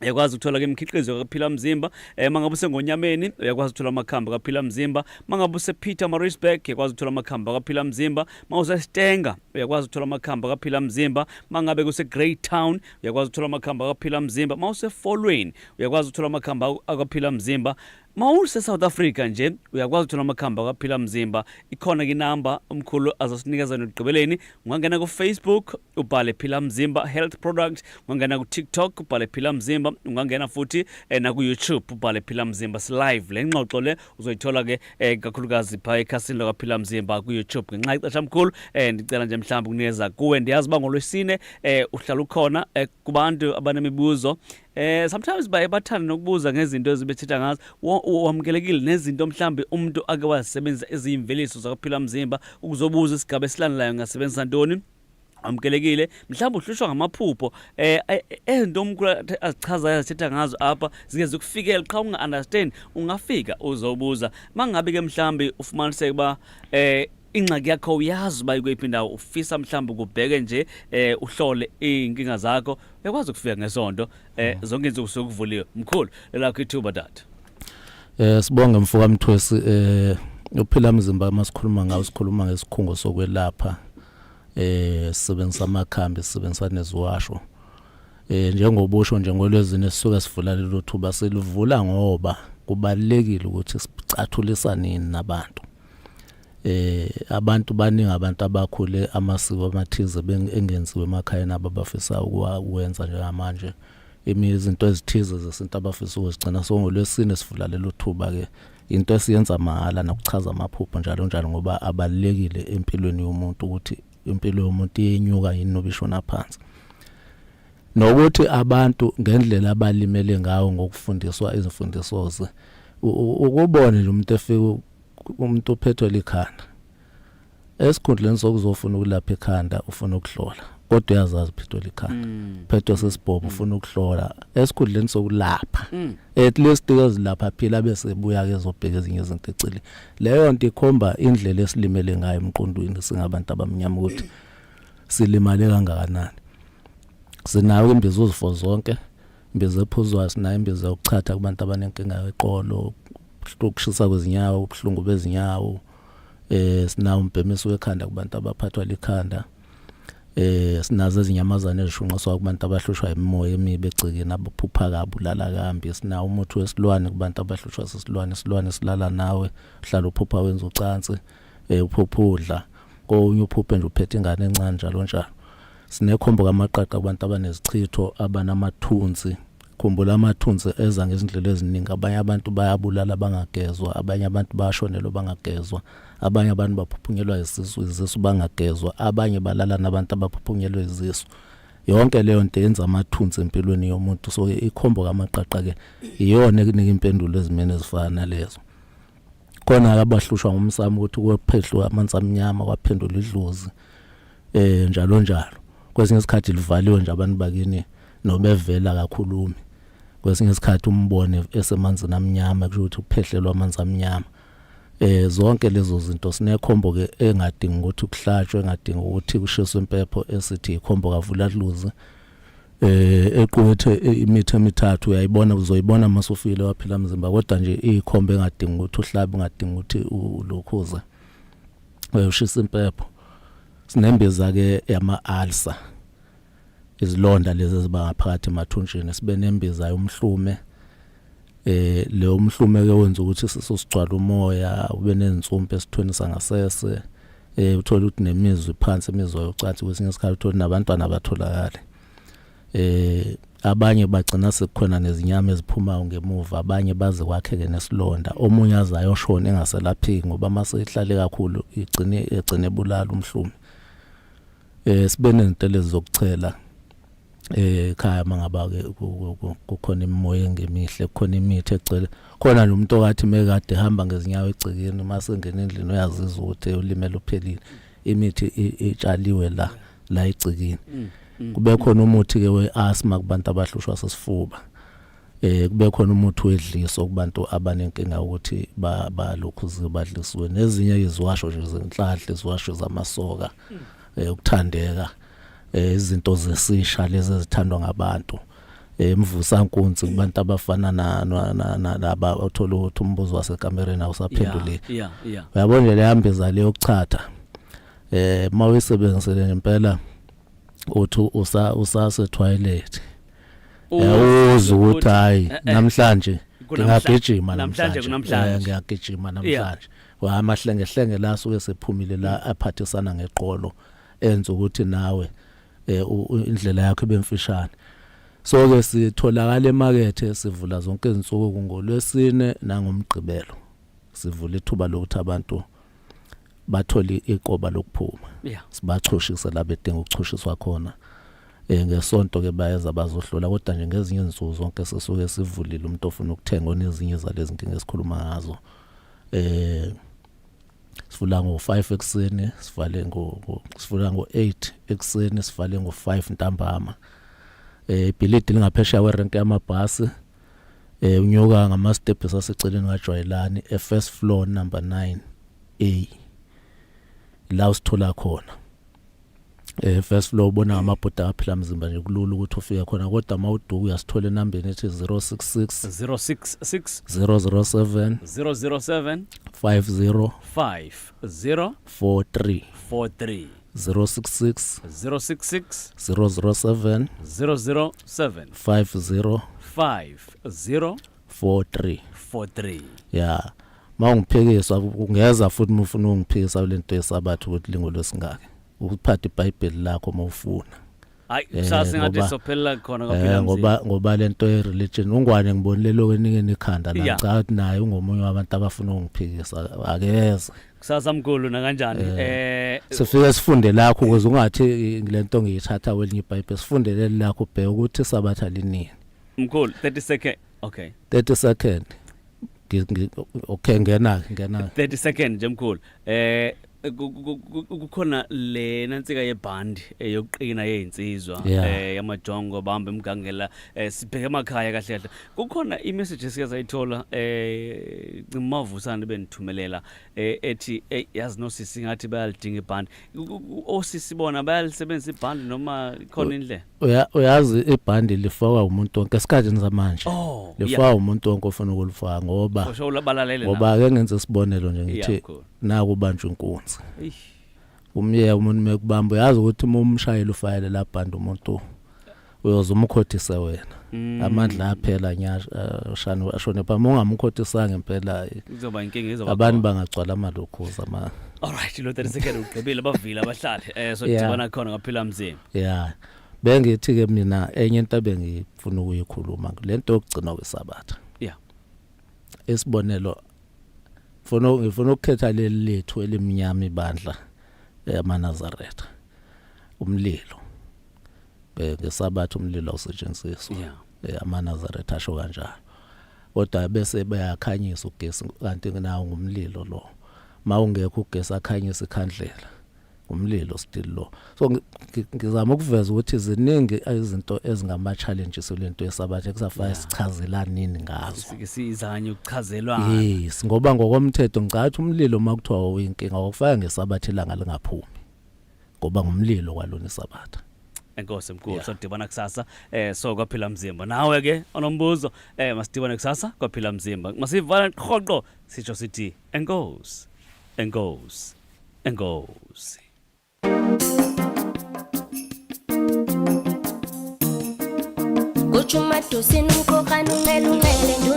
uyakwazi ukuthola ke imikhiqizo kaPhila Mzimba mangabe usengonyameni uyakwazi ukuthola amakhambi kaPhila Mzimba mangabe usePietermaritzburg uyakwazi ukuthola amakhambi kaPhila Mzimba mawuseStenga uyakwazi ukuthola amakhambi kaPhila Mzimba mangabe kuseGreytown uyakwazi ukuthola amakhambi kaPhila Mzimba mawuseFolweni uyakwazi ukuthola amakhambi kaPhila Mzimba mawuse South Africa nje uyakwazi ukuthola amakhambi kaPhila Mzimba ikhona ke number umkhulu azosinikeza nokugqibeleni ungangena ku Facebook ubhale Phila Mzimba Health Product ungangena ku TikTok ubhale Phila Mzimba ungangena futhi na ku YouTube ubhale Phila Mzimba live le ngxoxo le uzoyithola ke kakhulukazi pha ekhasini la kaPhila Mzimba ku YouTube ngenxa ixesha mkhulu ndicela nje mhlawumbe ukunikeza kuwe ndiyazi ba ngolwesine uhlala ukhona kubantu abanemibuzo sometimes bathanda nokubuza ngezinto ezibethetha ngazo wamkelekile nezinto mhlambe umuntu ake wasebenzisa eziyimveliso zakaPhila Mzimba ukuzobuza isigaba esilandelayo ngasebenzisa ntoni amkelekile mhlawumbe uhlushwa ngamaphupho ento umkhulu azichazayo azithetha ngazo apha zingeze ukufikela qha unga understand ungafika uzobuza mangabe ke mhlawumbe ufumaniseke ba ingxaki yakho uyazi uba ikwephi indawo ufisa mhlawumbe ukubheke nje uhlole inkinga zakho uyakwazi ukufika ngesonto zonke izinto sokuvuliwe mkhulu lakho ithuba data sibonge mfoka Mthwesi uPhila Mzimba masikhuluma ngawo sikhuluma ngesikhungo sokwelapha sisebenzisa amakhambi sisebenzisa neziwasho njengobusho njengolwezini esisuka sivula lelo thuba selivula ngoba kubalekile ukuthi sicathulisa nini nabantu abantu baningi abantu abakhule amasiko amathize engenziwe emakhaya nabo bafisa ukwenza njengamanje izinto ezithize zesinto abafisa ukuzigcina ngolwesine sivula lelo thuba ke into esiyenza mahala nokuchaza amaphupho njalo njalo ngoba abalekile empilweni yomuntu ukuthi impilo yomuntu iyenyuka yini nobishona phansi nokuthi abantu ngendlela abalimele ngawo ngokufundiswa izifundiso ze ukubona nje umuntu efika umuntu uphethwe likhanda esikhundleni sokuzofuna ukulapha ikhanda ufuna ukuhlola kodwa uyazazi uphethwe likhanda phethwe sesibhobo ufuna ukuhlola esikhundleni sokulapha at least ezilapha phila bese buya ke zobheka ezinye izinto ecile leyo nto ikhomba indlela esilimele ngayo emqondweni singabantu abamnyama ukuthi silimale kangakanani sinayo imbizo zifo zonke imbizo ephuzwa sinayo imbizo yokuchatha kubantu abanenkinga yeqolo ukushisa kwezinyawo ubuhlungu bezinyawo sinawo umbhemiso wekhanda kubantu abaphathwa likhanda sinazo izinyamazane ezishunqiswa kubantu abahlushwa imimoya emibi egcikeni abaphupha kabulala kambi sinawo umuthi wesilwane kubantu abahlushwa isilwane silala nawe uhlala uphupha wenza ucansi uphuphudla konye uphuphe nje uphethe ingane encane njalo njalo sinekhombo kamaqaqa kubantu abanezichitho abanamathunzi. Khumbula amathunzi eza ngezindlela eziningi. Abanye abantu bayabulala bangagezwa, abanye abantu bayashonelwa bangagezwa, abanye abantu baphuphunyelwa izisu bangagezwa, abanye balala nabantu abaphuphunyelwa izisu. Yonke leyo nto yenza amathunzi empilweni yomuntu. So ikhombo kamaqaqa ke iyona ekunika impendulo ezimene ezifana nalezo. Khona abahlushwa ngumsamo ukuthi kuphehlwa amanzi amnyama kwaphendula idlozi njalo njalo. Kwesinye isikhathi livaliwe nje abantu bakini nobevela kakhulumi. Kwesinye isikhathi umbone esemanzini amnyama kusho ukuthi uphehlelwa amanzi amnyama. Zonke lezo zinto sinekhombo ke engadingi ukuthi kuhlatshwe, engadingi ukuthi kushiswe impepho esithi ikhombo kavula dluzi. Eqwethe imithi emithathu uyayibona, uzoyibona masufile waphila umzimba, kodwa nje ikhombo engadingi ukuthi uhlabe, engadingi ukuthi ulokhuza. Ushisa impepho. Sinembiza ke yama-ulcer. Izilonda lezi eziba ngaphakathi emathunjini. Sibe nembiza yomhlume. Leyo mhlume ke wenza ukuthi sisigcwala umoya, ube nezinsumpe esithweni sangasese. Uthola ukuthi nemizwa phansi, imizwa yocansi, kwesinye isikhathi uthola nabantwana abatholakala. Abanye bagcina sekukhona nezinyama eziphumayo ngemuva, abanye baze kwakheke nesilonda. Omunye azayo shona engaselapheki ngoba mase ihlale kakhulu igcine bulala umhlume. Sibe nezintele zokuchela ekhaya mangaba ke kukhona imimoya engemihle, kukhona imithi egcwele. Khona lo muntu okathi mekade ehamba ngezinyawo egcikeni mase ngene endlini uyazizwa ukuthi ulimele uphelile. Imithi etshaliwe la egcikeni. Kube khona umuthi ke we-asthma kubantu abahlushwa sesifuba. Kube khona umuthi wedliso kubantu abanenkinga ukuthi balokhuzi badlisiwe. Nezinye iziwasho nje zenhlanhla, iziwasho zamasoka, ukuthandeka, izinto zesisha lezi ezithandwa ngabantu. Mvusankunzi kubantu abafana nalaba othola ukuthi umbuzo wasekamereni awusaphenduleki. Uyabona le hambeza le yokuchatha. Mawuyisebenzisele ngempela uthi usase toilet. Uyawuzwa ukuthi hayi namhlanje ngiyagijima namhlanje. Ngiyagijima namhlanje. Amahlenge la suke sephumile la aphathisana ngeqolo enza ukuthi nawe indlela yakho ibemfishane. So ke sitholakala emakethe, sivula zonke izinsuku ngoLwesine nangomgqibelo. Sivula ithuba lokuthi abantu batholi iqoba lokuphuma. Sibachoshisa la bedinga ukuchoshiswa khona. Ngesonto ke bayeza bazohlola, kodwa nje ngezinye izinsuku zonke sisuke sivulile umuntu ofuna ukuthenga onezinye zalezi inkinga esikhuluma ngazo. Sivula ngo-5 ekseni, sivula ngo-8 ekseni, sivale ngo-5 ntambama. Ibhilidi lingaphesheya kwerenki yamabhasi. Unyuka ngama-steps aseceleni kaJwayelani, first floor number 9A. La usithola khona. First floor ubona amabhoda aphila mzimba nje kulula ukuthi ufike khona, kodwa mawuduka uyasithola enambeni ethi 066 007 50 43 066 007 50 43. Yeah. Mawungiphikiswa ungeza futhi mufuna ungiphikisa lento yesabathu ukuthi lingolwesingaki. Ukuphatha iBhayibheli lakho mawufuna. Hayi kusasa ngathi sophela khona kaphela ngoba lento ye-religion ungwane ngibonile lokho enikeni ikhanda la ngicabanga naye ungomunye wabantu abafuna ungiphikisa akeze. Kusasa mkhulu na kanjani? Sifike sifunde lakho ukuze ungathi lento ngiyithatha kwelinye iBhayibheli. Sifundele lakho ubheke ukuthi isabatha linini. Mkhulu 30 second. Okay. 30 second. Okay ngena 30 second nje mkhulu. Kukhona le nansika yebhandi yokuqina yezinsizwa yamajongo bamba emgangela sibheke emakhaya kahle kahle. Kukhona imessage esiyayithola ngimavusana benithumelela ethi yazi nosisi ngathi bayalidinga ibhandi. Osisi bona bayalisebenzisa ibhandi noma khona indlela? Uyazi ibhandi lifakwa umuntu wonke esikhathini zamanje. Lifakwa umuntu wonke ofuna ukulifaka ngoba ake ngenze isibonelo nje ngithi naku ubanjwe inkunzi. Umuntu mekubamba uyazi ukuthi umshayeli ufayele la bhandi umuntu uyozumkhothise wena amandla aphela nyasha shani ashone pha ungamkhothisa ngempela kuzoba inkinga izoba abantu bangagcwala amalokhoza alright lo 30 second ugqibile abavila abahlali so dibana khona ngaphila mzimba yeah bengithi ke mina enye into ebengifuna ukuyikhuluma lento yokugcina kwesabatha yeah isibonelo ngifuna ukukhetha leli lethu elimnyama ibandla amaNazaretha umlilo ngesabatha umlilo usetshenziswa amaNazaretha asho kanjalo kodwa bese bayakhanyisa ugesi kanti nawo ngumlilo lo mawungekho ugesi akhanyisa ikhandlela umlilo still lo so ngizama ukuveza ukuthi ziningi izinto ezingama challenges lento yesabatha ekusafanele sichazelana nini ngazo sizanye ukuchazelwana yes ngoba ngokomthetho ngicathi umlilo makuthiwa uyinkinga awufaka ngesabatha ilanga lingaphumi ngoba ngumlilo kwalona isabatha enkosi mkhulu so dibana kusasa so kwaphila mzimba nawe ke onombuzo masidibane kusasa kwaphila mzimba masivala qoqo sitsho sithi enkosi enkosi enkosi Kuchuma tusinu mkokanu ngelu ngele